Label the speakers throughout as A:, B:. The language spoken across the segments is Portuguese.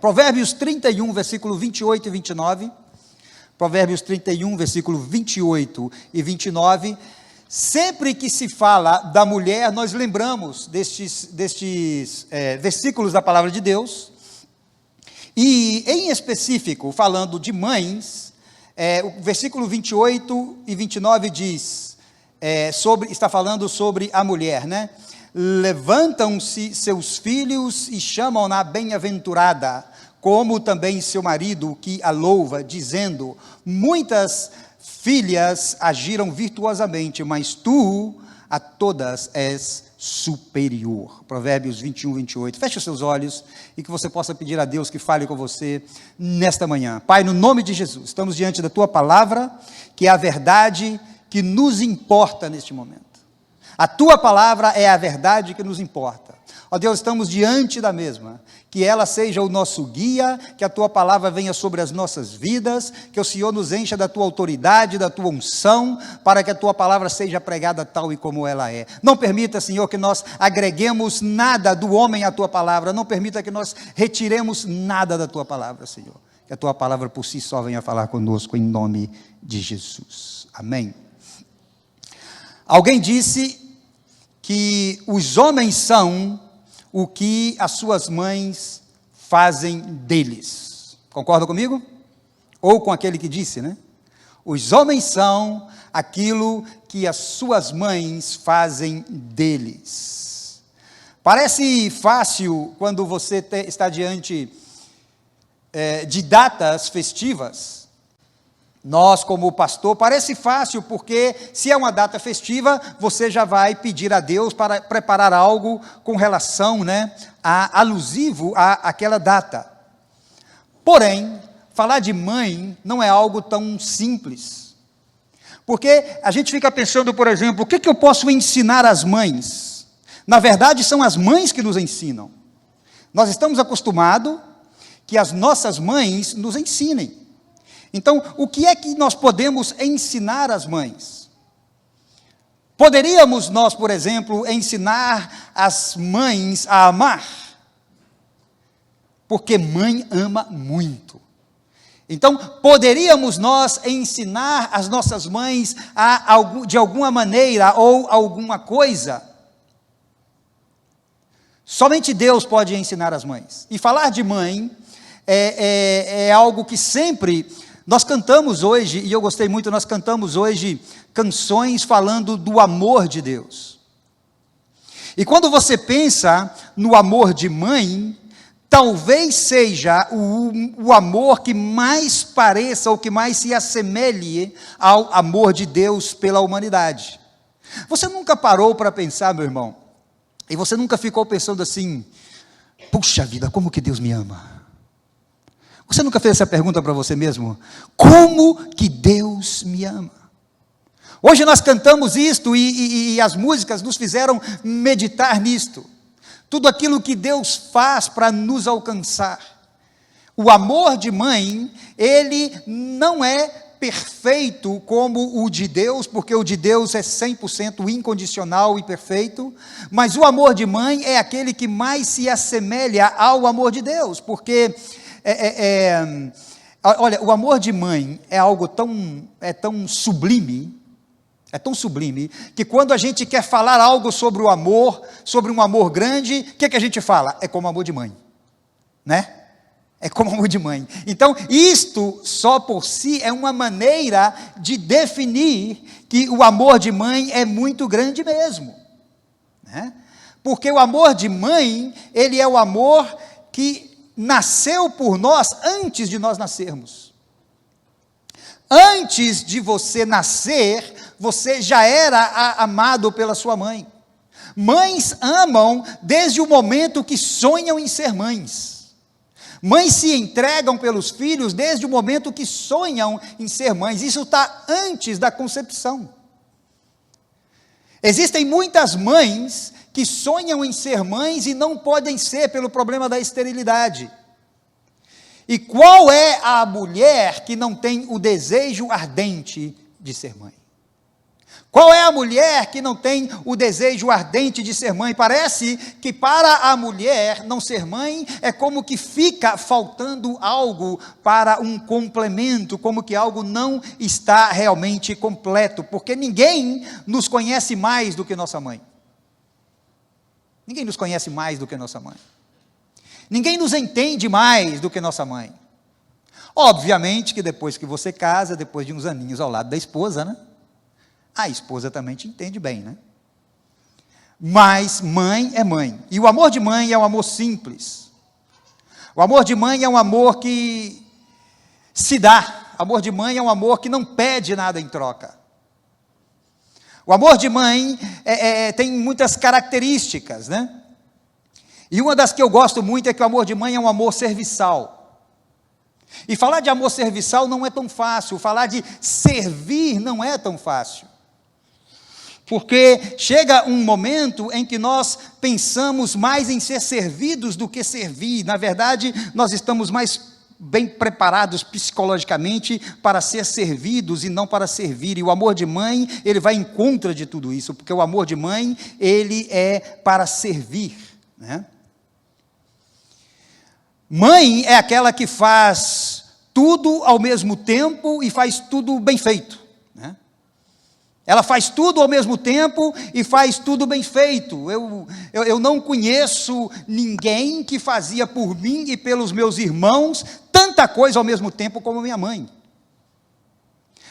A: Provérbios 31, versículo 28 e 29. Provérbios 31, versículo 28 e 29. Sempre que se fala da mulher, nós lembramos destes versículos da palavra de Deus. E, em específico, falando de mães, o versículo 28 e 29 diz, está falando sobre a mulher, né? Levantam-se seus filhos e chamam-na bem-aventurada, como também seu marido que a louva, dizendo, muitas filhas agiram virtuosamente, mas tu a todas és superior. Provérbios 21, 28. Feche os seus olhos e que você possa pedir a Deus que fale com você nesta manhã. Pai, no nome de Jesus, estamos diante da tua palavra, que é a verdade que nos importa neste momento. A tua palavra é a verdade que nos importa. Ó Deus, estamos diante da mesma, que ela seja o nosso guia, que a tua palavra venha sobre as nossas vidas, que o Senhor nos encha da tua autoridade, da tua unção, para que a tua palavra seja pregada tal e como ela é. Não permita, Senhor, que nós agreguemos nada do homem à tua palavra, não permita que nós retiremos nada da tua palavra, Senhor. Que a tua palavra por si só venha falar conosco, em nome de Jesus. Amém. Alguém disse que os homens são o que as suas mães fazem deles. Concorda comigo? Ou com aquele que disse, né? Os homens são aquilo que as suas mães fazem deles. Parece fácil quando você está diante de datas festivas. Nós, como pastor, parece fácil, porque se é uma data festiva, você já vai pedir a Deus para preparar algo com relação, né, alusivo àquela data. Porém, falar de mãe não é algo tão simples. Porque a gente fica pensando, por exemplo, o que eu posso ensinar às mães? Na verdade, são as mães que nos ensinam. Nós estamos acostumados que as nossas mães nos ensinem. Então, o que é que nós podemos ensinar às mães? Poderíamos nós, por exemplo, ensinar as mães a amar? Porque mãe ama muito. Então, poderíamos nós ensinar as nossas mães de alguma maneira ou alguma coisa? Somente Deus pode ensinar as mães. E falar de mãe é algo que sempre... Nós cantamos hoje, e eu gostei muito, nós cantamos hoje canções falando do amor de Deus. E quando você pensa no amor de mãe, talvez seja o amor que mais pareça, ou que mais se assemelhe ao amor de Deus pela humanidade. Você nunca parou para pensar, meu irmão, e você nunca ficou pensando assim, puxa vida, como que Deus me ama? Você nunca fez essa pergunta para você mesmo? Como que Deus me ama? Hoje nós cantamos isto e as músicas nos fizeram meditar nisto. Tudo aquilo que Deus faz para nos alcançar. O amor de mãe, ele não é perfeito como o de Deus, porque o de Deus é 100% incondicional e perfeito, mas o amor de mãe é aquele que mais se assemelha ao amor de Deus, porque... olha, o amor de mãe é algo tão sublime, que quando a gente quer falar algo sobre o amor, sobre um amor grande, o que a gente fala? É como amor de mãe, né? É como amor de mãe. Então, isto só por si é uma maneira de definir que o amor de mãe é muito grande mesmo, né? Porque o amor de mãe, ele é o amor que nasceu por nós antes de nós nascermos. Antes de você nascer, você já era amado pela sua mãe. Mães amam desde o momento que sonham em ser mães. Mães se entregam pelos filhos desde o momento que sonham em ser mães. Isso está antes da concepção. Existem muitas mães que sonham em ser mães e não podem ser pelo problema da esterilidade. E qual é a mulher que não tem o desejo ardente de ser mãe? Qual é a mulher que não tem o desejo ardente de ser mãe? Parece que para a mulher não ser mãe é como que fica faltando algo para um complemento, como que algo não está realmente completo, porque ninguém nos conhece mais do que nossa mãe. Ninguém nos conhece mais do que nossa mãe. Ninguém nos entende mais do que nossa mãe. Obviamente que depois que você casa, depois de uns aninhos ao lado da esposa, né? A esposa também te entende bem, né? Mas mãe é mãe. E o amor de mãe é um amor simples. O amor de mãe é um amor que se dá. O amor de mãe é um amor que não pede nada em troca. O amor de mãe tem muitas características, né? E uma das que eu gosto muito é que o amor de mãe é um amor serviçal. E falar de amor serviçal não é tão fácil. Falar de servir não é tão fácil. Porque chega um momento em que nós pensamos mais em ser servidos do que servir. Na verdade, nós estamos mais bem preparados psicologicamente para ser servidos e não para servir. E o amor de mãe, ele vai em contra de tudo isso, porque o amor de mãe, ele é para servir, né? Mãe é aquela que faz tudo ao mesmo tempo e faz tudo bem feito, né? Ela faz tudo ao mesmo tempo e faz tudo bem feito. Eu não conheço ninguém que fazia por mim e pelos meus irmãos tanta coisa ao mesmo tempo como minha mãe.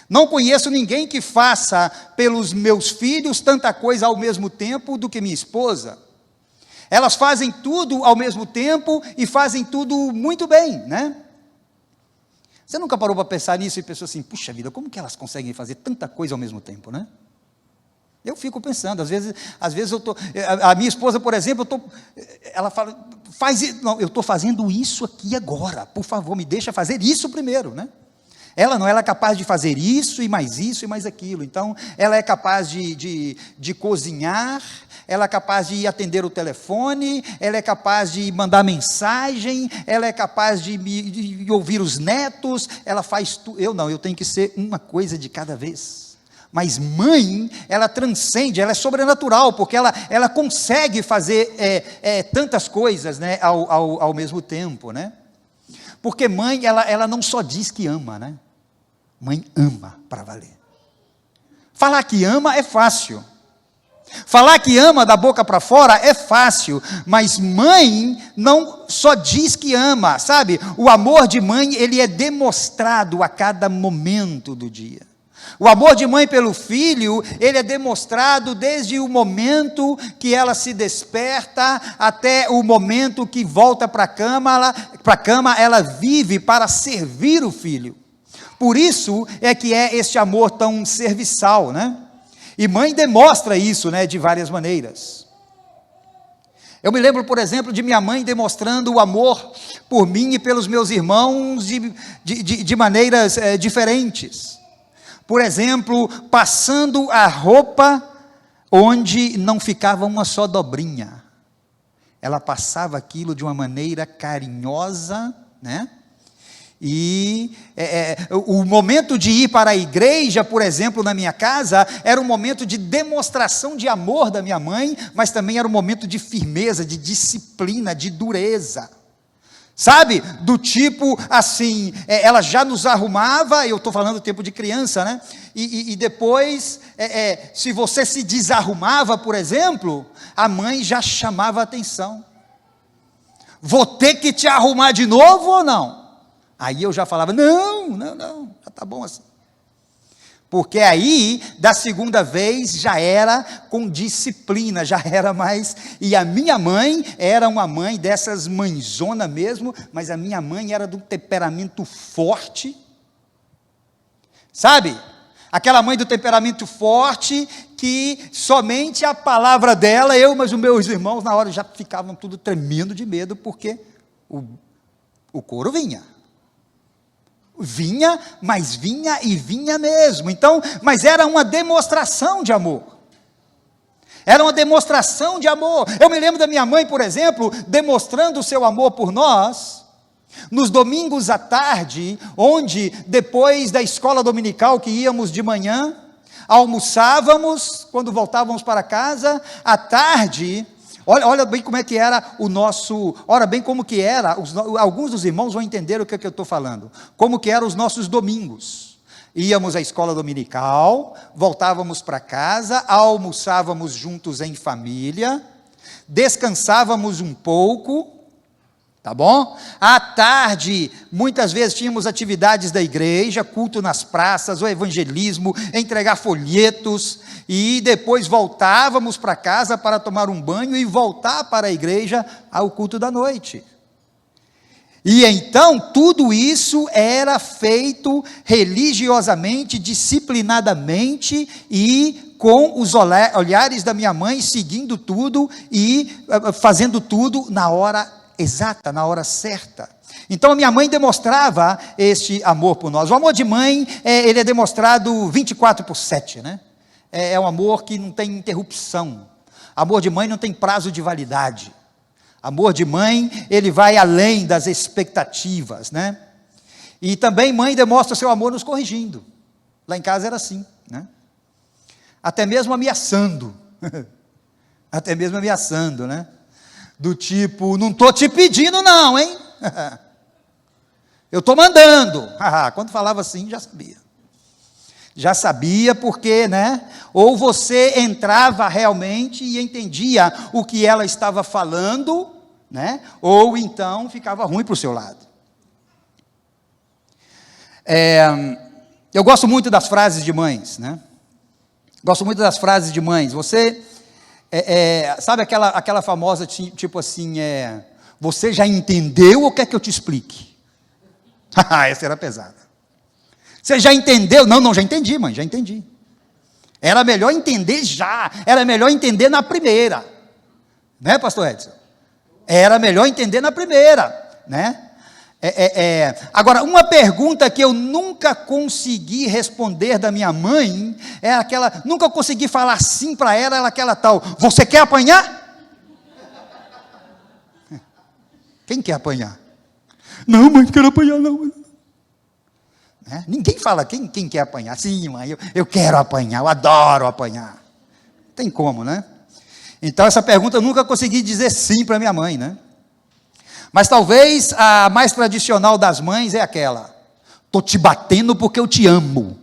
A: Não conheço ninguém que faça pelos meus filhos tanta coisa ao mesmo tempo do que minha esposa. Elas fazem tudo ao mesmo tempo e fazem tudo muito bem, né? Você nunca parou para pensar nisso e pensou assim, puxa vida, como que elas conseguem fazer tanta coisa ao mesmo tempo, né? Eu fico pensando, às vezes a minha esposa, por exemplo, ela fala, não, eu estou fazendo isso aqui agora, por favor, me deixa fazer isso primeiro, né? Ela é capaz de fazer isso e mais aquilo. Então, ela é capaz de cozinhar, ela é capaz de atender o telefone, ela é capaz de mandar mensagem, ela é capaz de ouvir os netos, ela faz tudo. Eu tenho que ser uma coisa de cada vez. Mas mãe, ela transcende, ela é sobrenatural, porque ela consegue fazer tantas coisas, né, ao mesmo tempo, né? Porque mãe, ela não só diz que ama, né? Mãe ama para valer. Falar que ama é fácil. Falar que ama da boca para fora é fácil, mas mãe não só diz que ama, sabe? O amor de mãe, ele é demonstrado a cada momento do dia. O amor de mãe pelo filho, ele é demonstrado desde o momento que ela se desperta até o momento que volta para a cama, ela vive para servir o filho. Por isso é que é este amor tão serviçal, né? E mãe demonstra isso, né, de várias maneiras. Eu me lembro, por exemplo, de minha mãe demonstrando o amor por mim e pelos meus irmãos de maneiras diferentes. Por exemplo, passando a roupa onde não ficava uma só dobrinha. Ela passava aquilo de uma maneira carinhosa, né? E o momento de ir para a igreja, por exemplo, na minha casa, era um momento de demonstração de amor da minha mãe, mas também era um momento de firmeza, de disciplina, de dureza. Sabe? Do tipo assim, ela já nos arrumava, eu estou falando do tempo de criança, né? E depois, se você se desarrumava, por exemplo, a mãe já chamava a atenção. Vou ter que te arrumar de novo ou não? Aí eu já falava, não, já está bom assim. Porque aí, da segunda vez, já era com disciplina, já era mais. E a minha mãe era uma mãe dessas mãezona mesmo, mas a minha mãe era de um temperamento forte. Sabe? Aquela mãe do temperamento forte, que somente a palavra dela, mas os meus irmãos, na hora já ficavam tudo tremendo de medo, porque o couro vinha. Vinha, mas vinha e vinha mesmo. Então, mas era uma demonstração de amor. Era uma demonstração de amor. Eu me lembro da minha mãe, por exemplo, demonstrando o seu amor por nós, nos domingos à tarde, onde, depois da escola dominical que íamos de manhã, almoçávamos, quando voltávamos para casa, à tarde, olha bem como é que era o nosso, olha bem como que era, alguns dos irmãos vão entender o que é que eu estou falando, como que eram os nossos domingos. Íamos à escola dominical, voltávamos para casa, almoçávamos juntos em família, descansávamos um pouco, tá bom? À tarde, muitas vezes tínhamos atividades da igreja, culto nas praças, o evangelismo, entregar folhetos, e depois voltávamos para casa para tomar um banho e voltar para a igreja ao culto da noite. E então, tudo isso era feito religiosamente, disciplinadamente e com os olhares da minha mãe, seguindo tudo e fazendo tudo na hora exata, na hora certa. Então a minha mãe demonstrava este amor por nós. O amor de mãe, ele é demonstrado 24/7, né? É um amor que não tem interrupção. Amor de mãe não tem prazo de validade. Amor de mãe, ele vai além das expectativas, né? E também mãe demonstra seu amor nos corrigindo. Lá em casa era assim, né? Até mesmo ameaçando. Até mesmo ameaçando, né? Do tipo, não estou te pedindo não, hein? Eu estou mandando. Quando falava assim, já sabia. Já sabia porque, né? Ou você entrava realmente e entendia o que ela estava falando, né? Ou então ficava ruim para o seu lado. Eu gosto muito das frases de mães, né? Gosto muito das frases de mães. Você... sabe aquela famosa, tipo assim, você já entendeu ou quer que eu te explique? Essa era pesada. Você já entendeu? Não, já entendi, mãe, já entendi. Era melhor entender já, era melhor entender na primeira. Né, pastor Edson? Era melhor entender na primeira, né? Agora, uma pergunta que eu nunca consegui responder da minha mãe, é aquela, nunca consegui falar sim para ela, aquela tal, você quer apanhar? Quem quer apanhar? Não, mãe, não quero apanhar não. Né? Ninguém fala quem quer apanhar. Sim, mãe, eu quero apanhar, eu adoro apanhar. Não tem como, né? Então essa pergunta eu nunca consegui dizer sim para minha mãe, né? Mas talvez a mais tradicional das mães é aquela, estou te batendo porque eu te amo.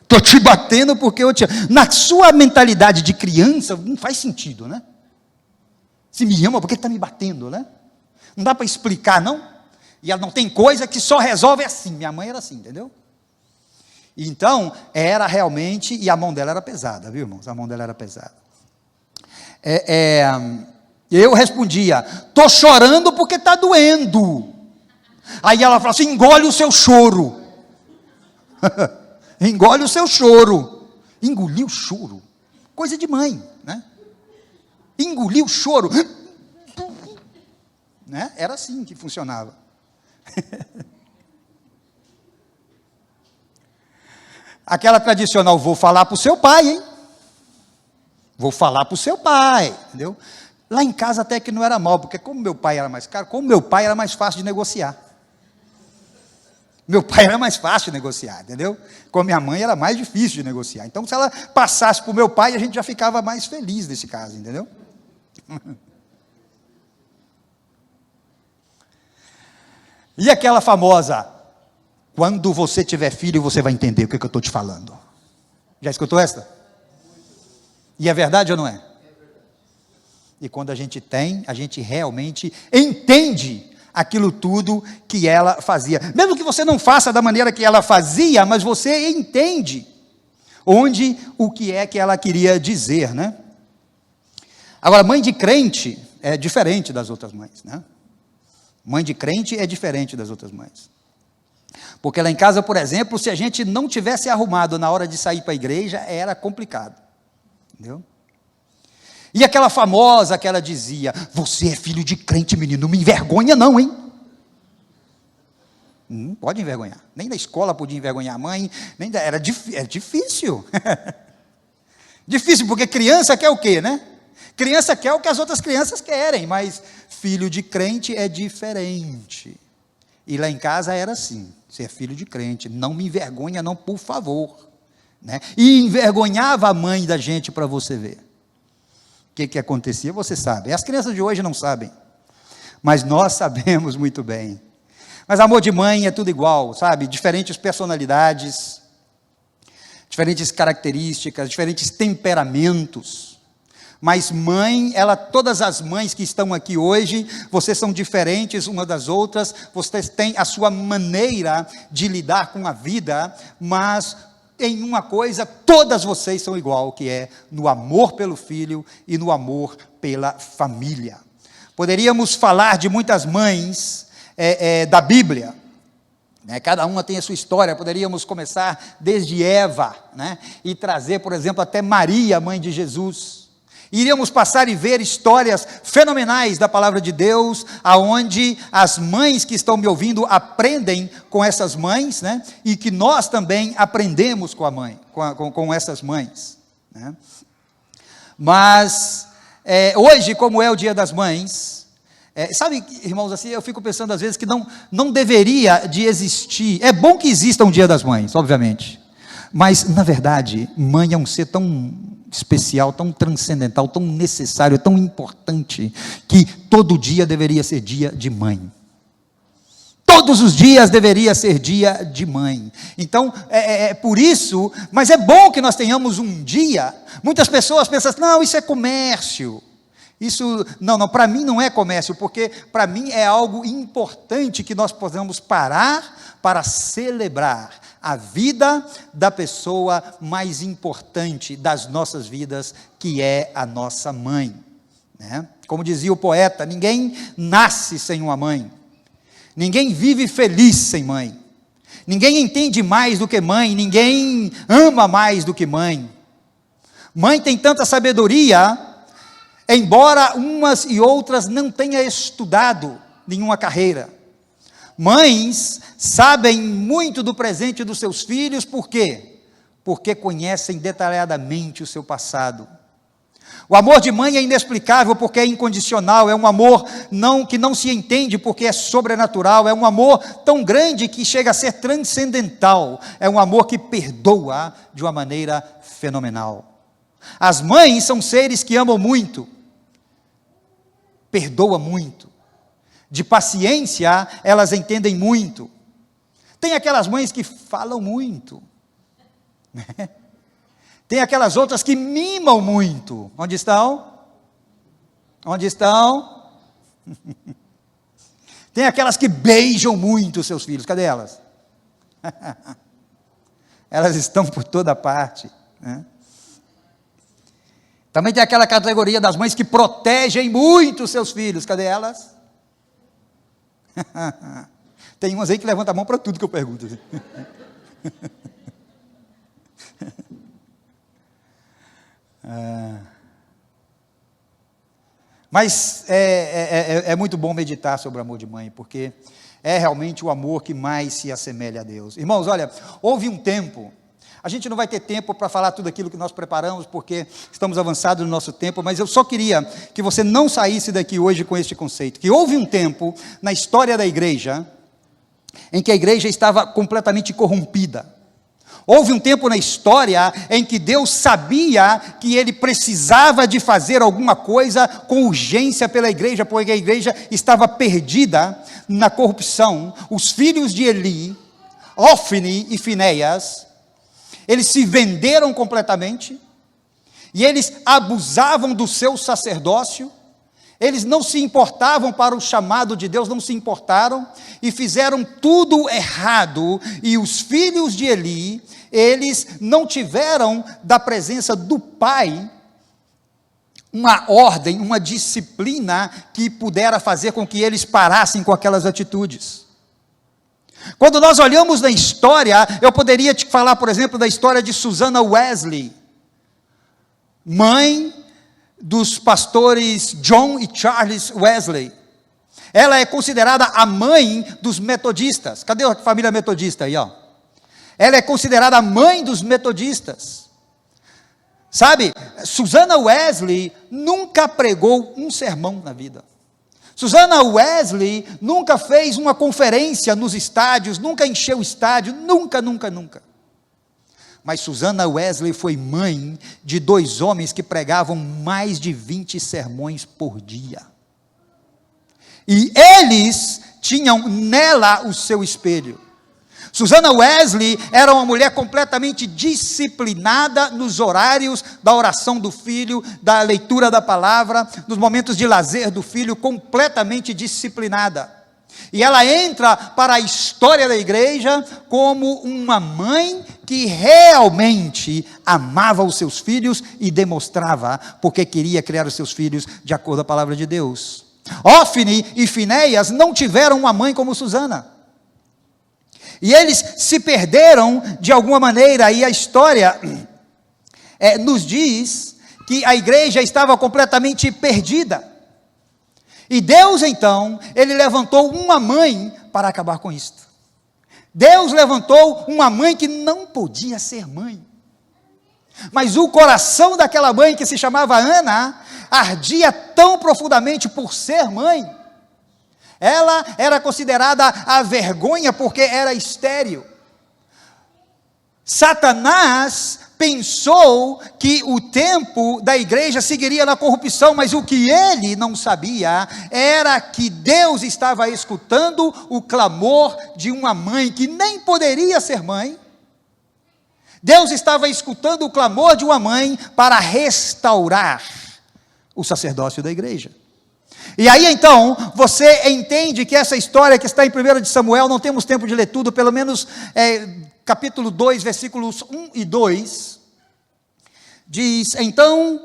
A: Estou te batendo porque eu te amo. Na sua mentalidade de criança, não faz sentido, né? Se me ama, por que está me batendo, né? Não dá para explicar, não? E ela não tem coisa que só resolve assim. Minha mãe era assim, entendeu? Então, era realmente, e a mão dela era pesada, viu, irmãos? A mão dela era pesada. Eu respondia, estou chorando porque está doendo. Aí ela falou assim, engole o seu choro. Engole o seu choro. Engoliu o choro. Coisa de mãe, né? Engoliu o choro. Né? Era assim que funcionava. Aquela tradicional, vou falar para o seu pai, hein? Vou falar para o seu pai, entendeu? Lá em casa até que não era mal, porque como meu pai era mais caro, como meu pai era mais fácil de negociar. Meu pai era mais fácil de negociar, entendeu? Com a minha mãe era mais difícil de negociar. Então, se ela passasse para o meu pai, a gente já ficava mais feliz nesse caso, entendeu? E aquela famosa, quando você tiver filho, você vai entender o que eu estou te falando. Já escutou esta? E é verdade ou não é? E quando a gente tem, a gente realmente entende aquilo tudo que ela fazia. Mesmo que você não faça da maneira que ela fazia, mas você entende o que é que ela queria dizer, né? Agora, mãe de crente é diferente das outras mães, né? Mãe de crente é diferente das outras mães. Porque lá em casa, por exemplo, se a gente não tivesse arrumado na hora de sair para a igreja, era complicado. Entendeu? E aquela famosa que ela dizia, você é filho de crente, menino, não me envergonha não, hein? Não pode envergonhar. Nem da escola podia envergonhar a mãe, era difícil. Difícil, porque criança quer o quê, né? Criança quer o que as outras crianças querem, mas filho de crente é diferente. E lá em casa era assim, você é filho de crente, não me envergonha não, por favor, né? E envergonhava a mãe da gente para você ver. O que acontecia, você sabe. As crianças de hoje não sabem, mas nós sabemos muito bem. Mas amor de mãe é tudo igual, sabe? Diferentes personalidades, diferentes características, diferentes temperamentos. Mas mãe, todas as mães que estão aqui hoje, vocês são diferentes uma das outras, vocês têm a sua maneira de lidar com a vida, mas em uma coisa, todas vocês são igual, que é no amor pelo filho e no amor pela família. Poderíamos falar de muitas mães da Bíblia, né? Cada uma tem a sua história, poderíamos começar desde Eva, né? E trazer, por exemplo, até Maria, mãe de Jesus. Iríamos passar e ver histórias fenomenais da palavra de Deus, aonde as mães que estão me ouvindo aprendem com essas mães, né? E que nós também aprendemos com a mãe, com essas mães, né? Mas hoje, como é o Dia das Mães, sabe, irmãos, assim, eu fico pensando às vezes que não deveria de existir. É bom que exista um Dia das Mães, obviamente, mas na verdade, mãe é um ser tão especial, tão transcendental, tão necessário, tão importante, que todo dia deveria ser dia de mãe. Todos os dias deveria ser dia de mãe. Então, por isso, mas é bom que nós tenhamos um dia. Muitas pessoas pensam assim, não, isso é comércio. Isso, não, para mim não é comércio, porque para mim é algo importante que nós possamos parar para celebrar a vida da pessoa mais importante das nossas vidas, que é a nossa mãe, né? Como dizia o poeta, ninguém nasce sem uma mãe, ninguém vive feliz sem mãe, ninguém entende mais do que mãe, ninguém ama mais do que mãe. Mãe tem tanta sabedoria, embora umas e outras não tenham estudado nenhuma carreira. Mães sabem muito do presente dos seus filhos, por quê? Porque conhecem detalhadamente o seu passado. O amor de mãe é inexplicável porque é incondicional, é um amor que não se entende porque é sobrenatural, é um amor tão grande que chega a ser transcendental, é um amor que perdoa de uma maneira fenomenal. As mães são seres que amam muito, perdoam muito. De paciência, elas entendem muito. Tem aquelas mães que falam muito, né? Tem aquelas outras que mimam muito. Onde estão? Onde estão? Tem aquelas que beijam muito os seus filhos. Cadê elas? Elas estão por toda parte, né? Também tem aquela categoria das mães que protegem muito os seus filhos. Cadê elas? Tem umas aí que levantam a mão para tudo que eu pergunto. Mas é muito bom meditar sobre o amor de mãe, porque é realmente o amor que mais se assemelha a Deus. Irmãos, olha, houve um tempo, a gente não vai ter tempo para falar tudo aquilo que nós preparamos, porque estamos avançados no nosso tempo, mas eu só queria que você não saísse daqui hoje com este conceito, que houve um tempo na história da igreja, em que a igreja estava completamente corrompida. Houve um tempo na história em que Deus sabia que Ele precisava de fazer alguma coisa com urgência pela igreja, porque a igreja estava perdida na corrupção. Os filhos de Eli, Hófni e Finéias, eles se venderam completamente, e eles abusavam do seu sacerdócio, eles não se importavam para o chamado de Deus, não se importaram, e fizeram tudo errado, e os filhos de Eli, eles não tiveram da presença do Pai, uma ordem, uma disciplina, que pudera fazer com que eles parassem com aquelas atitudes. Quando nós olhamos na história, eu poderia te falar, por exemplo, da história de Susannah Wesley, mãe dos pastores John e Charles Wesley. Ela é considerada a mãe dos metodistas. Cadê a família metodista aí, ó? Ela é considerada a mãe dos metodistas. Sabe, Susannah Wesley nunca pregou um sermão na vida. Susannah Wesley nunca fez uma conferência nos estádios, nunca encheu o estádio, nunca. Mas Susannah Wesley foi mãe de 2 homens que pregavam mais de 20 sermões por dia. E eles tinham nela o seu espelho. Susannah Wesley era uma mulher completamente disciplinada nos horários da oração do filho, da leitura da palavra, nos momentos de lazer do filho, completamente disciplinada. E ela entra para a história da igreja como uma mãe que realmente amava os seus filhos e demonstrava porque queria criar os seus filhos de acordo com a palavra de Deus. Ofni e Finéias não tiveram uma mãe como Susannah. E eles se perderam de alguma maneira, e a história nos diz que a igreja estava completamente perdida. E Deus então, Ele levantou uma mãe para acabar com isto. Deus levantou uma mãe que não podia ser mãe. Mas o coração daquela mãe, que se chamava Ana, ardia tão profundamente por ser mãe. Ela era considerada a vergonha porque era estéril. Satanás pensou que o tempo da igreja seguiria na corrupção, mas o que ele não sabia era que Deus estava escutando o clamor de uma mãe que nem poderia ser mãe. Deus estava escutando o clamor de uma mãe para restaurar o sacerdócio da igreja. E aí então, você entende que essa história que está em 1 de Samuel, não temos tempo de ler tudo, pelo menos capítulo 2, versículos 1 e 2, diz, então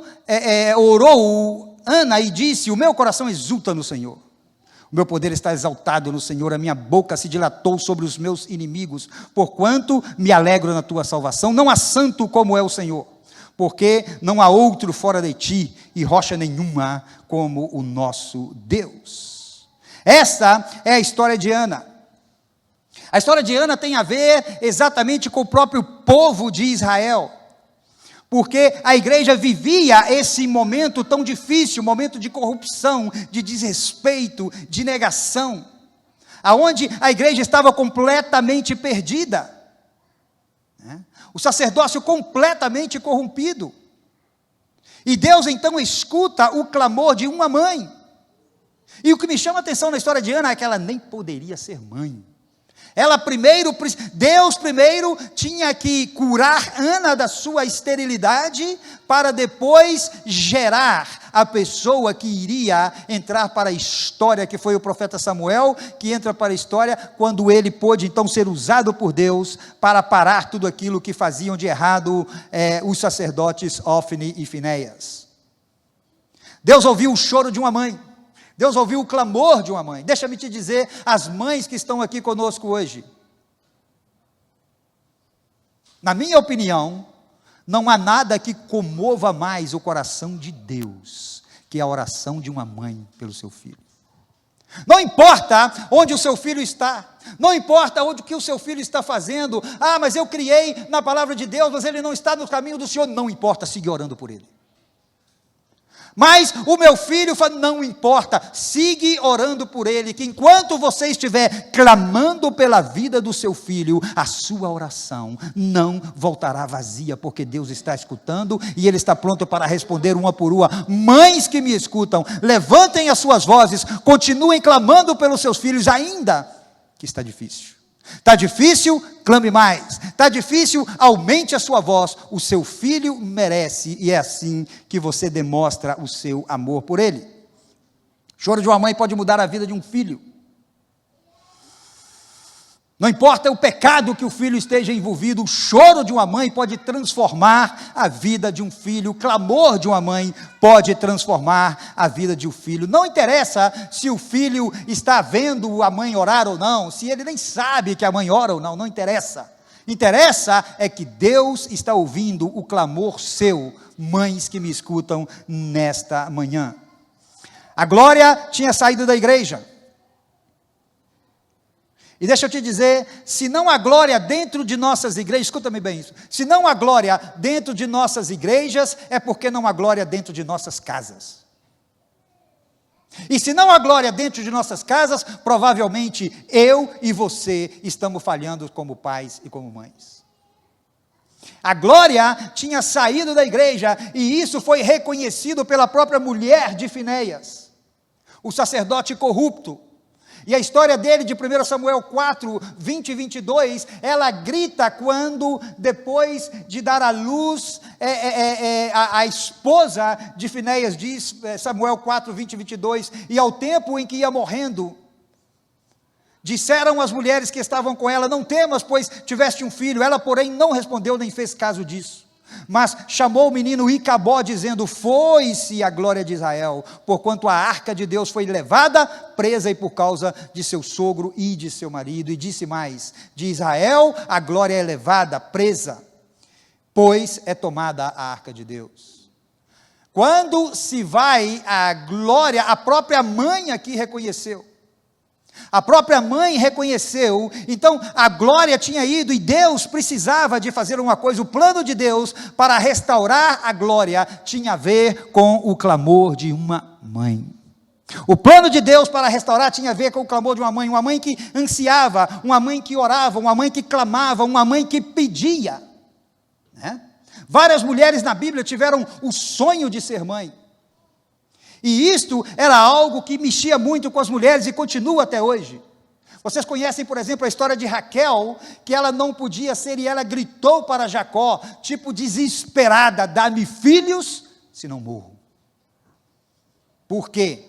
A: orou Ana e disse, o meu coração exulta no Senhor, o meu poder está exaltado no Senhor, a minha boca se dilatou sobre os meus inimigos, porquanto me alegro na tua salvação, não há santo como é o Senhor, porque não há outro fora de ti, e rocha nenhuma como o nosso Deus. Essa é a história de Ana. A história de Ana tem a ver exatamente com o próprio povo de Israel, porque a igreja vivia esse momento tão difícil, momento de corrupção, de desrespeito, de negação, aonde a igreja estava completamente perdida, o sacerdócio completamente corrompido. E Deus então escuta o clamor de uma mãe. E o que me chama a atenção na história de Ana é que ela nem poderia ser mãe. Deus primeiro tinha que curar Ana da sua esterilidade, para depois gerar a pessoa que iria entrar para a história, que foi o profeta Samuel, que entra para a história quando ele pôde então ser usado por Deus para parar tudo aquilo que faziam de errado os sacerdotes Ofni e Finéias. Deus ouviu o choro de uma mãe. Deus ouviu o clamor de uma mãe. Deixa-me te dizer, as mães que estão aqui conosco hoje, na minha opinião, não há nada que comova mais o coração de Deus, que a oração de uma mãe pelo seu filho. Não importa onde o seu filho está, não importa onde que o seu filho está fazendo, mas eu criei na palavra de Deus, mas ele não está no caminho do Senhor, não importa, siga orando por ele. Mas o meu filho fala, não importa, siga orando por ele, que enquanto você estiver clamando pela vida do seu filho, a sua oração não voltará vazia, porque Deus está escutando e Ele está pronto para responder uma por uma. Mães que me escutam, levantem as suas vozes, continuem clamando pelos seus filhos, ainda que está difícil. Está difícil? Clame mais. Está difícil? Aumente a sua voz. O seu filho merece, e é assim que você demonstra o seu amor por ele. O choro de uma mãe pode mudar a vida de um filho. Não importa o pecado que o filho esteja envolvido, o choro de uma mãe pode transformar a vida de um filho, o clamor de uma mãe pode transformar a vida de um filho. Não interessa se o filho está vendo a mãe orar ou não, se ele nem sabe que a mãe ora ou não, não interessa. Interessa é que Deus está ouvindo o clamor seu, mães que me escutam nesta manhã. A Glória tinha saído da igreja. E deixa eu te dizer, se não há glória dentro de nossas igrejas, escuta-me bem isso, se não há glória dentro de nossas igrejas, é porque não há glória dentro de nossas casas. E se não há glória dentro de nossas casas, provavelmente eu e você estamos falhando como pais e como mães. A glória tinha saído da igreja, e isso foi reconhecido pela própria mulher de Finéias, o sacerdote corrupto. E a história dele, de 1 Samuel 4, 20 e 22, ela grita quando, depois de dar à luz, a esposa de Finéias diz, Samuel 4, 20 e 22, e ao tempo em que ia morrendo, disseram as mulheres que estavam com ela, não temas, pois tiveste um filho. Ela, porém, não respondeu nem fez caso disso. Mas chamou o menino Icabó, dizendo, foi-se a glória de Israel, porquanto a arca de Deus foi levada, presa, e por causa de seu sogro e de seu marido. E disse mais, de Israel a glória é levada, presa, pois é tomada a arca de Deus. Quando se vai a glória, a própria mãe aqui reconheceu. A própria mãe reconheceu, então a glória tinha ido e Deus precisava de fazer uma coisa. O plano de Deus para restaurar a glória tinha a ver com o clamor de uma mãe. O plano de Deus para restaurar tinha a ver com o clamor de uma mãe que ansiava, uma mãe que orava, uma mãe que clamava, uma mãe que pedia, né? Várias mulheres na Bíblia tiveram o sonho de ser mãe. E isto era algo que mexia muito com as mulheres e continua até hoje. Vocês conhecem, por exemplo, a história de Raquel, que ela não podia ser e ela gritou para Jacó, tipo desesperada, dá-me filhos, senão morro. Por quê?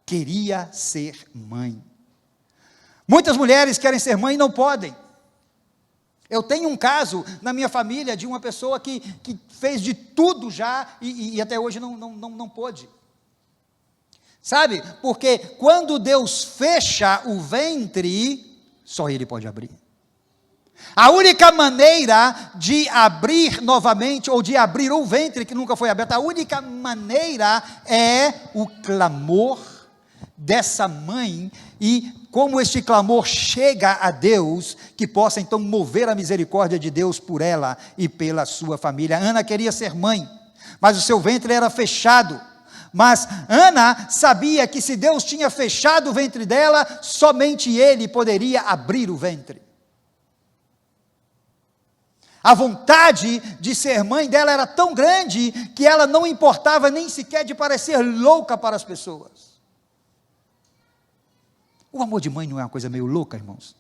A: Queria ser mãe. Muitas mulheres querem ser mãe e não podem. Eu tenho um caso na minha família de uma pessoa que fez de tudo já e até hoje não pôde. Sabe, porque quando Deus fecha o ventre, só Ele pode abrir. A única maneira de abrir novamente, ou de abrir o ventre que nunca foi aberto, a única maneira é o clamor dessa mãe, e como este clamor chega a Deus, que possa então mover a misericórdia de Deus por ela e pela sua família. Ana queria ser mãe, mas o seu ventre era fechado. Mas Ana sabia que se Deus tinha fechado o ventre dela, somente Ele poderia abrir o ventre. A vontade de ser mãe dela era tão grande, que ela não importava nem sequer de parecer louca para as pessoas. O amor de mãe não é uma coisa meio louca, irmãos?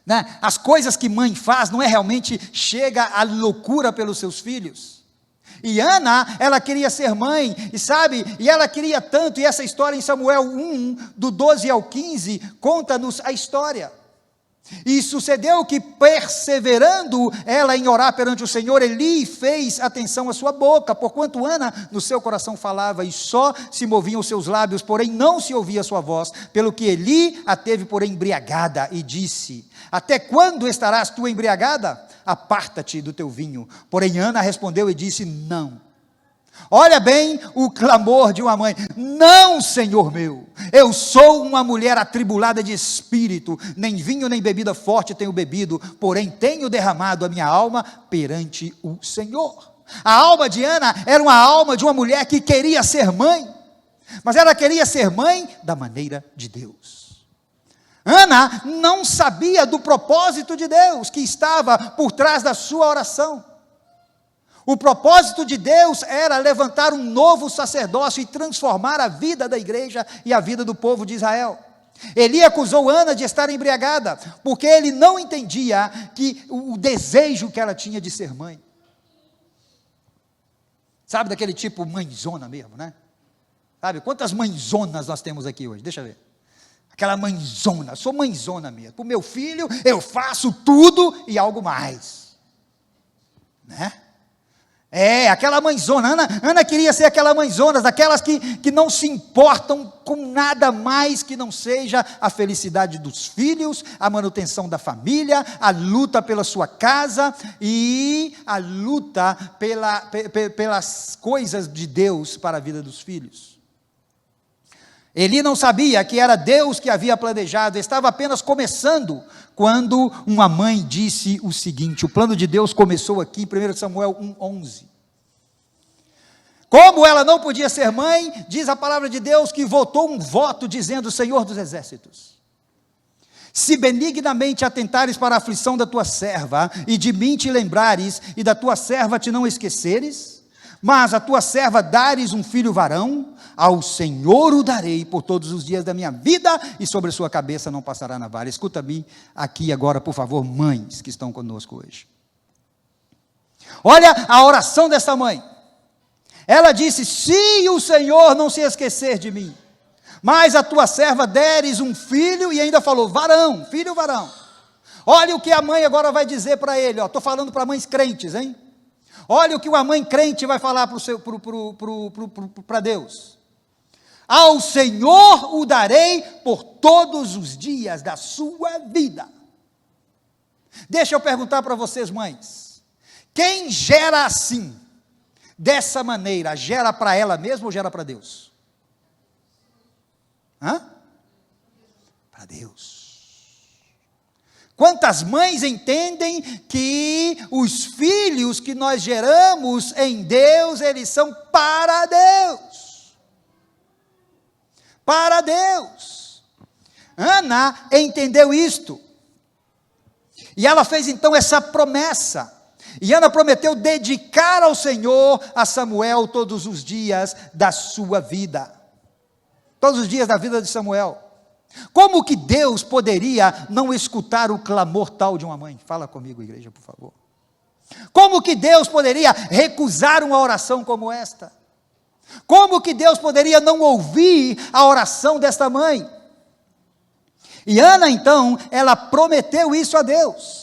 A: Né? As coisas que mãe faz não é realmente chega à loucura pelos seus filhos. E Ana, ela queria ser mãe, e sabe, e ela queria tanto, e essa história em Samuel 1, do 12 ao 15, conta-nos a história. E sucedeu que, perseverando ela em orar perante o Senhor, Eli fez atenção à sua boca, porquanto Ana no seu coração falava, e só se moviam os seus lábios, porém não se ouvia a sua voz, pelo que Eli a teve, porém, embriagada, e disse, até quando estarás tu embriagada? Aparta-te do teu vinho. Porém Ana respondeu e disse, não. Olha bem o clamor de uma mãe, não, Senhor meu, eu sou uma mulher atribulada de espírito, nem vinho nem bebida forte tenho bebido, porém tenho derramado a minha alma perante o Senhor. A alma de Ana era uma alma de uma mulher que queria ser mãe, mas ela queria ser mãe da maneira de Deus. Ana não sabia do propósito de Deus que estava por trás da sua oração. O propósito de Deus era levantar um novo sacerdócio e transformar a vida da igreja e a vida do povo de Israel. Eli acusou Ana de estar embriagada, porque ele não entendia que o desejo que ela tinha de ser mãe. Sabe, daquele tipo mãezona mesmo, né? Sabe, quantas mãezonas nós temos aqui hoje? Deixa eu ver. Aquela mãezona, sou mãezona mesmo. Para o meu filho, eu faço tudo e algo mais. Né? Aquela mãezona. Ana queria ser aquela mãezona, daquelas que não se importam com nada mais que não seja a felicidade dos filhos, a manutenção da família, a luta pela sua casa e a luta pelas coisas de Deus para a vida dos filhos. Eli não sabia que era Deus que havia planejado, estava apenas começando, quando uma mãe disse o seguinte, o plano de Deus começou aqui em 1 Samuel 1:11. Como ela não podia ser mãe, diz a palavra de Deus que votou um voto dizendo: Senhor dos exércitos, se benignamente atentares para a aflição da tua serva, e de mim te lembrares, e da tua serva te não esqueceres, mas a tua serva dares um filho varão, ao Senhor o darei por todos os dias da minha vida, e sobre a sua cabeça não passará navalha. Escuta-me aqui agora, por favor, mães que estão conosco hoje. Olha a oração dessa mãe. Ela disse: se o Senhor não se esquecer de mim, mas a tua serva deres um filho, e ainda falou varão, filho varão. Olha o que a mãe agora vai dizer para ele, estou falando para mães crentes, hein? Olha o que uma mãe crente vai falar para Deus: ao Senhor o darei por todos os dias da sua vida. Deixa eu perguntar para vocês, mães, quem gera assim, dessa maneira, gera para ela mesma ou gera para Deus? Para Deus. Quantas mães entendem que os filhos que nós geramos em Deus, eles são para Deus? Para Deus. Ana entendeu isto. E ela fez então essa promessa. E Ana prometeu dedicar ao Senhor a Samuel todos os dias da sua vida. Todos os dias da vida de Samuel. Como que Deus poderia não escutar o clamor tal de uma mãe? Fala comigo, igreja, por favor. Como que Deus poderia recusar uma oração como esta? Como que Deus poderia não ouvir a oração desta mãe? E Ana, então, ela prometeu isso a Deus.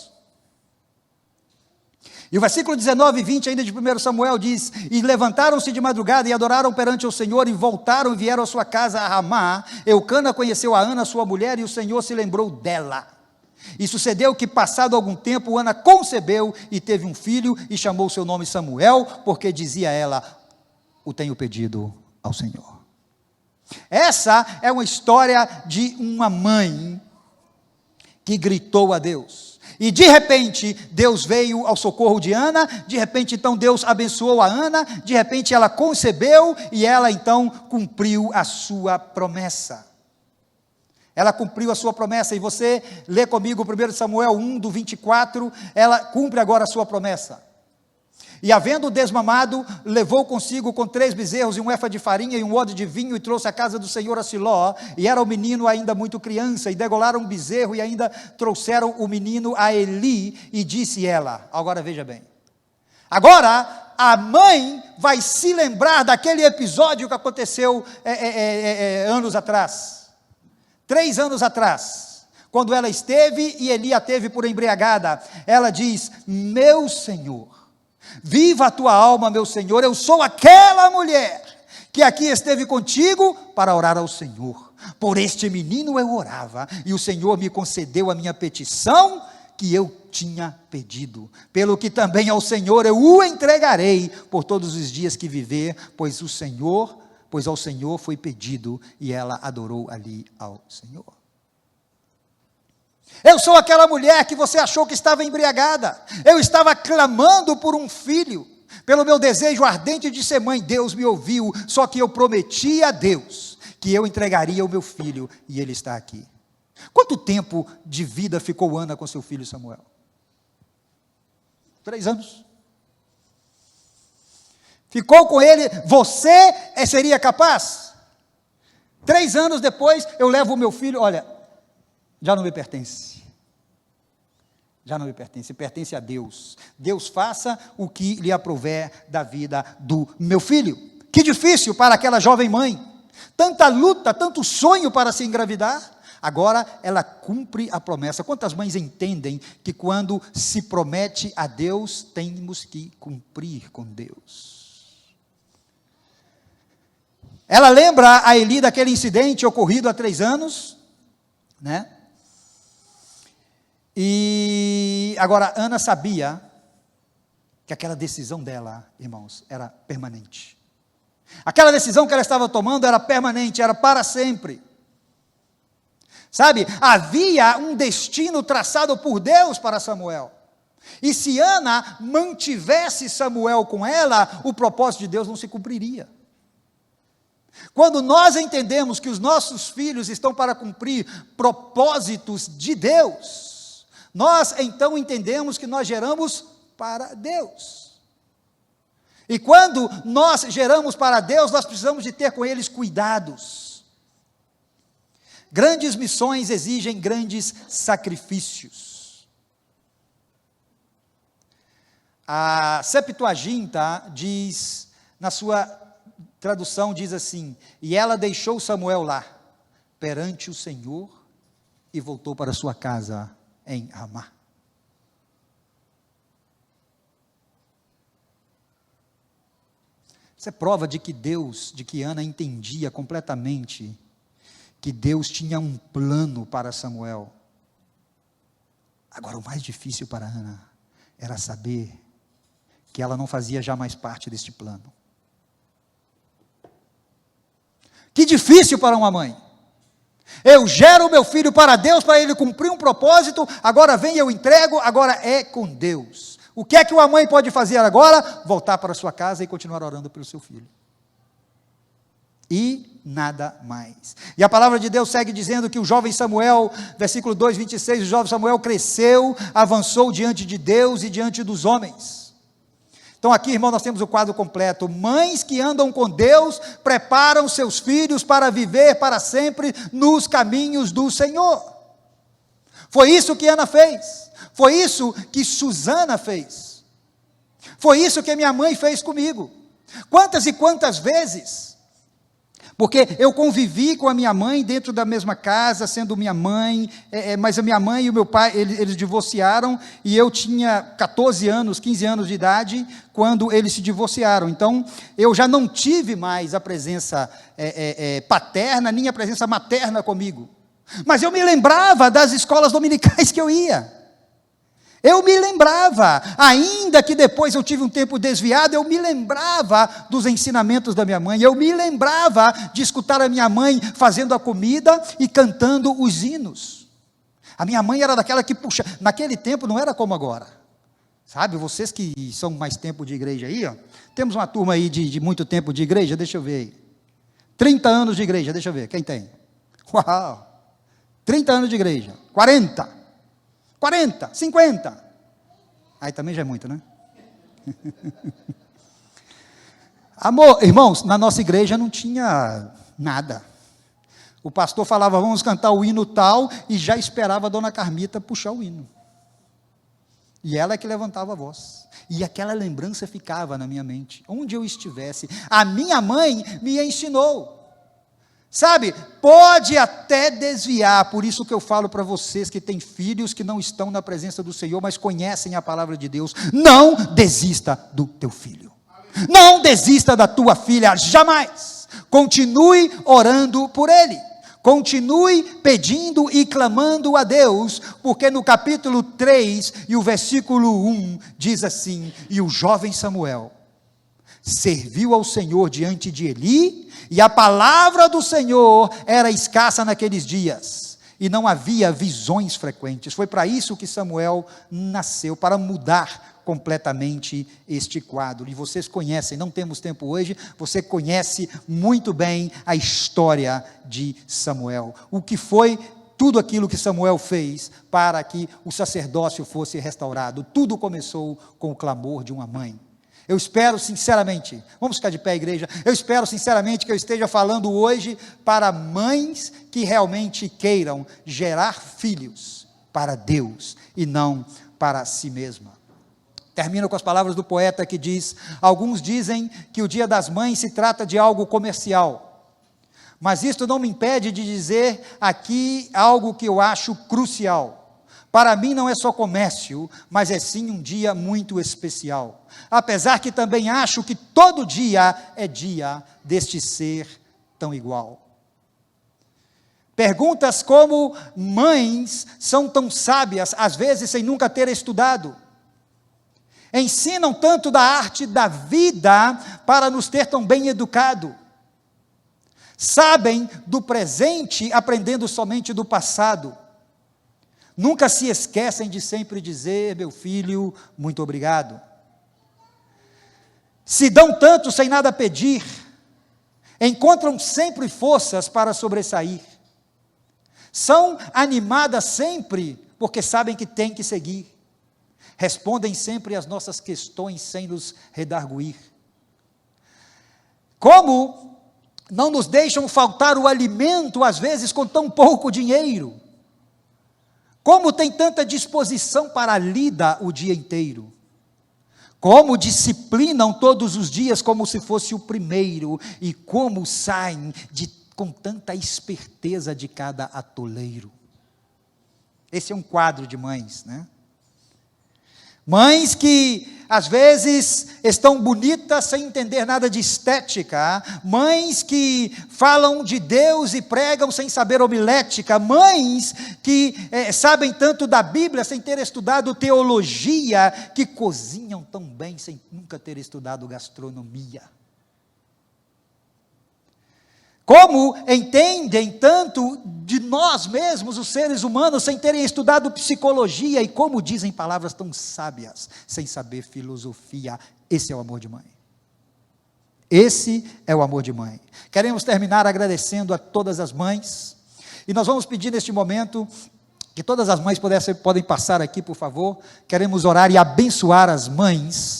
A: E o versículo 19 e 20 ainda de 1 Samuel diz: e levantaram-se de madrugada e adoraram perante o Senhor, e voltaram e vieram à sua casa a Ramá. Eucana conheceu a Ana, sua mulher, e o Senhor se lembrou dela. E sucedeu que, passado algum tempo, Ana concebeu e teve um filho, e chamou seu nome Samuel, porque dizia ela: o tenho pedido ao Senhor. Essa é uma história de uma mãe que gritou a Deus. E de repente, Deus veio ao socorro de Ana, de repente então Deus abençoou a Ana, de repente ela concebeu e ela então cumpriu a sua promessa. Ela cumpriu a sua promessa, e você lê comigo 1 Samuel 1, do 24, ela cumpre agora a sua promessa. E havendo desmamado, levou consigo com 3 bezerros e um efa de farinha e um odre de vinho, e trouxe à casa do Senhor a Siló, e era o menino ainda muito criança, e degolaram um bezerro, e ainda trouxeram o menino a Eli, e disse ela, agora veja bem, agora a mãe vai se lembrar daquele episódio que aconteceu anos atrás, 3 anos atrás, quando ela esteve e Eli a teve por embriagada. Ela diz: meu Senhor, viva a tua alma, meu Senhor, eu sou aquela mulher que aqui esteve contigo para orar ao Senhor. Por este menino eu orava, e o Senhor me concedeu a minha petição que eu tinha pedido, pelo que também ao Senhor eu o entregarei por todos os dias que viver, pois ao Senhor foi pedido, e ela adorou ali ao Senhor. Eu sou aquela mulher que você achou que estava embriagada. Eu estava clamando por um filho, pelo meu desejo ardente de ser mãe. Deus me ouviu, só que eu prometi a Deus que eu entregaria o meu filho, e ele está aqui. Quanto tempo de vida ficou Ana com seu filho Samuel? 3 anos. Ficou com ele. Você seria capaz? 3 anos depois, eu levo o meu filho, olha, já não me pertence. Já não me pertence, pertence a Deus. Deus faça o que lhe aprouver da vida do meu filho. Que difícil para aquela jovem mãe. Tanta luta, tanto sonho para se engravidar. Agora ela cumpre a promessa. Quantas mães entendem que quando se promete a Deus, temos que cumprir com Deus? Ela lembra a Eli daquele incidente ocorrido há 3 anos, né? E agora Ana sabia que aquela decisão dela, irmãos, era permanente. Aquela decisão que ela estava tomando era permanente, era para sempre. Sabe, havia um destino traçado por Deus para Samuel. E se Ana mantivesse Samuel com ela, o propósito de Deus não se cumpriria. Quando nós entendemos que os nossos filhos estão para cumprir propósitos de Deus, nós então entendemos que nós geramos para Deus. E quando nós geramos para Deus, nós precisamos de ter com eles cuidados. Grandes missões exigem grandes sacrifícios. A Septuaginta diz, na sua tradução diz assim: e ela deixou Samuel lá, perante o Senhor, e voltou para sua casa em Ramá. Isso é prova de que Ana entendia completamente que Deus tinha um plano para Samuel. Agora, o mais difícil para Ana era saber que ela não fazia jamais parte deste plano. Que difícil para uma mãe. Eu gero meu filho para Deus, para ele cumprir um propósito, agora vem, eu entrego, agora é com Deus. O que é que uma mãe pode fazer agora? Voltar para sua casa e continuar orando pelo seu filho. E nada mais. E a palavra de Deus segue dizendo que o jovem Samuel, versículo 2, 26, o jovem Samuel cresceu, avançou diante de Deus e diante dos homens. Então aqui, irmão, nós temos o quadro completo. Mães que andam com Deus, preparam seus filhos para viver para sempre nos caminhos do Senhor. Foi isso que Ana fez. Foi isso que Susana fez. Foi isso que minha mãe fez comigo. Quantas e quantas vezes, porque eu convivi com a minha mãe dentro da mesma casa, sendo minha mãe, mas a minha mãe e o meu pai, eles divorciaram, e eu tinha 14 anos, 15 anos de idade, quando eles se divorciaram. Então, eu já não tive mais a presença paterna, nem a presença materna comigo. Mas eu me lembrava das escolas dominicais que eu ia. Eu me lembrava, ainda que depois eu tive um tempo desviado, eu me lembrava dos ensinamentos da minha mãe, eu me lembrava de escutar a minha mãe fazendo a comida e cantando os hinos. A minha mãe era daquela que puxa, naquele tempo não era como agora, sabe, vocês que são mais tempo de igreja aí, ó, temos uma turma aí de muito tempo de igreja, deixa eu ver aí, 30 anos de igreja, deixa eu ver, quem tem? Uau, 30 anos de igreja, 40, 50. Aí também já é muito, né? Amor, irmãos, na nossa igreja não tinha nada. O pastor falava, vamos cantar o hino tal, e já esperava a dona Carmita puxar o hino. E ela é que levantava a voz. E aquela lembrança ficava na minha mente. Onde eu estivesse, a minha mãe me ensinou. Sabe, pode até desviar, por isso que eu falo para vocês que têm filhos que não estão na presença do Senhor, mas conhecem a palavra de Deus, não desista do teu filho, não desista da tua filha, jamais, continue orando por ele, continue pedindo e clamando a Deus, porque no capítulo 3 e o versículo 1 diz assim, e o jovem Samuel serviu ao Senhor diante de Eli, e a palavra do Senhor era escassa naqueles dias, e não havia visões frequentes. Foi para isso que Samuel nasceu, para mudar completamente este quadro. E vocês conhecem, não temos tempo hoje, você conhece muito bem a história de Samuel. O que foi tudo aquilo que Samuel fez para que o sacerdócio fosse restaurado. Tudo começou com o clamor de uma mãe. Eu espero sinceramente, vamos ficar de pé, igreja, eu espero sinceramente que eu esteja falando hoje para mães que realmente queiram gerar filhos para Deus e não para si mesma. Termino com as palavras do poeta que diz, alguns dizem que o Dia das Mães se trata de algo comercial, mas isto não me impede de dizer aqui algo que eu acho crucial. Para mim não é só comércio, mas é sim um dia muito especial. Apesar que também acho que todo dia é dia deste ser tão igual. Perguntas como mães são tão sábias, às vezes sem nunca ter estudado. Ensinam tanto da arte da vida para nos ter tão bem educado. Sabem do presente aprendendo somente do passado. Nunca se esquecem de sempre dizer: meu filho, muito obrigado. Se dão tanto sem nada pedir, encontram sempre forças para sobressair. São animadas sempre porque sabem que têm que seguir. Respondem sempre às nossas questões sem nos redarguir. Como não nos deixam faltar o alimento, às vezes com tão pouco dinheiro. Como tem tanta disposição para a lida o dia inteiro. Como disciplinam todos os dias como se fosse o primeiro. E como saem com tanta esperteza de cada atoleiro. Esse é um quadro de mães, né? Mães que, às vezes, estão bonitas sem entender nada de estética. Mães que falam de Deus e pregam sem saber homilética. Mães que sabem tanto da Bíblia sem ter estudado teologia. Que cozinham tão bem sem nunca ter estudado gastronomia. Como entendem tanto de nós mesmos, os seres humanos, sem terem estudado psicologia, e como dizem palavras tão sábias, sem saber filosofia. Esse é o amor de mãe. Esse é o amor de mãe. Queremos terminar agradecendo a todas as mães, e nós vamos pedir neste momento, que todas as mães podem passar aqui, por favor. Queremos orar e abençoar as mães,